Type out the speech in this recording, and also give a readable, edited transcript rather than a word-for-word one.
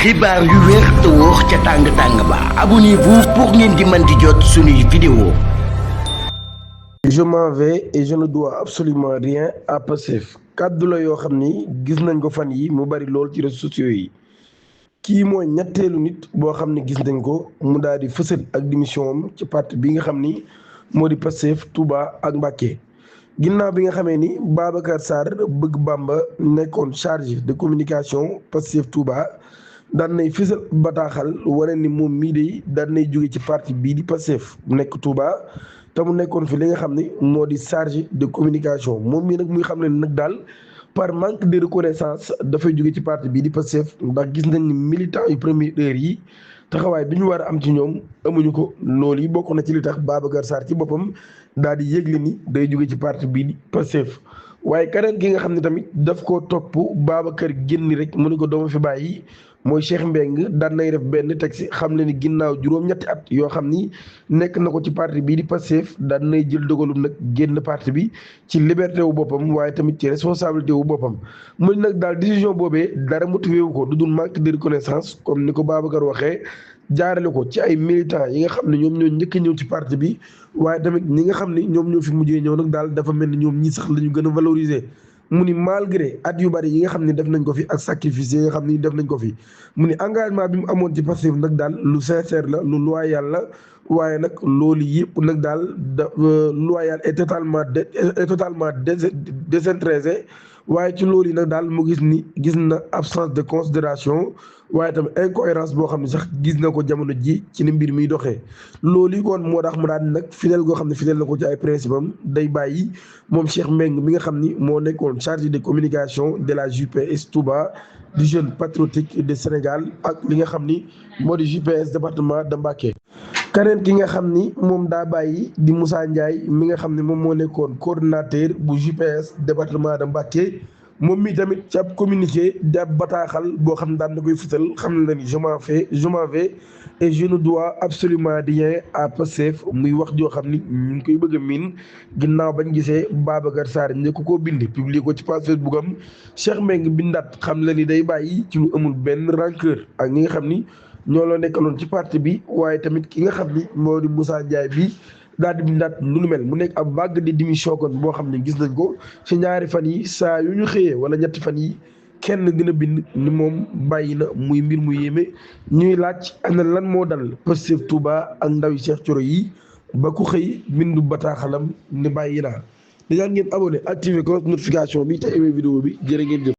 xibaar yu wér te wóor ca tàng ba abonnez-vous pour ngeen di mën di jot suñuy vidéo. Je m'en vais et je ne dois absolument rien à Pastef kàddu la yoo xam ni gis nañ ko fan yi mu bari lool ci réseaux sociaux yi kii mooy ñetteelu nit boo xam ne gis nañ ko mu daal di fësal ak démission am ci parti bi nga xam ni moo di Pastef Touba ak Mbacké ginnaaw bi nga xamee ni Babacar Sarr bëgg Bamba nekkoon chargé de communication Pastef Touba daan nay fësal bataaxal wane ni moom mii de daan nay jóge ci parti bii di Pastef mu nekk Touba te mu nekkoon fi li nga xam ni moo di chargé de communication moom mii nag muy xam ne nag daal par manque de reconnaissance dafay jóge ci parti bii di Pastef ndax gis nañ ni militant yu première heure yi taxawaay bi ñu war a am ci ñoom amuñu ko loolu yi bokk na ci li tax Babacar Sarr ci boppam daal di yëgle ni day jóge ci parti bii di Pastef waaye keneen ki nga xam ne tamit daf koo topp Babacar génn rek mu ne ko dooma fi bàyyi mooy Cheikh Mbengue daan nay def benn texte xam le ni ginnaaw juróom-ñetti at yoo xam ni nekk na ko ci parti bii di Pastef daan nay jël dogalu nag génn parti bi ci liberté wu boppam waaye tamit ci responsabilité wu boppam mu nag daal décision boobee dara motivé wu ko du dul manque de reconnaissance comme ni ko Babacar waxee jaarale ko ci ay militants yi nga xam ne ñoom ñoo njëkk a ñëw ci parti bi waaye tamit ñi nga xam ni ñoom ñoo fi mujjee ñëw nag daal dafa mel ni ñoom ñi sax la ñu gën a valoriser mu ni malgré at yu bari yi nga xam ne def nañ ko fi ak sacrifice yi nga xam ni def nañ ko fi mu ni engagement bi mu amoon ci Pastef nag daal lu sincère la lu loyal la waaye nag loolu yëpp nag daal loyal et totalement désintéressé waaye ci loolu yi nag daal mu gis na absence de considération waaye tamit incohérence boo xam ne sax gis na ko jamono ji ci ni mbir miy doxee loolu yi kon moo tax mu daal nag fidèle goo xam ne fidèle na ko ci ay principe am day bàyyi moom Cheikh Mbengue mi nga xam ni moo nekkoon chargé de communication de la JPS Touba du Jeune Patriotique de Sénégal ak li nga xam ni moo di JPS département de Mbacké keneen ki nga xam ni moom daa bàyyi di Moussa Ndiaye mi nga xam ne moom moo nekkoon coordonnateur bu JPS département de Mbacké moom mi tamit ci ab communiqué di ab bataaxal boo xam ne daan na koy fësal xam na ni je m'en vais et je ne dois absolument rien à Pastef muy wax joo xam ni ñu ngi koy bëgg a miin ginnaaw bañ gisee Babacar Sarr njëkk koo bind publier ko ci page Facebook am Cheikh Mbengue bindaat xam la ni day bàyyi ci lu amul benn rancœur ak ñi nga xam ni ñoo la nekkaloon ci parti bi waaye tamit ki nga xam ni moo di Moussa Ndiaye bi daal di bindaat lu nu mel mu nekk ab vague de démission kon boo xam ne gis nañ ko ci ñaari fan yi saa yu ñu xëyee wala ñetti fan yi kenn gën a bind ni moom bàyyi na muy mbir mu yéeme ñuy laaj ana lan moo dal Pastef Touba ak ndaw yi Cheikh Thioro yi ba ku xëy bindu bataaxalam ni bàyyi naa. di ñaan ngeen abonné activé ko notification bi te aimé vidéo bi jërë ngeen jëf.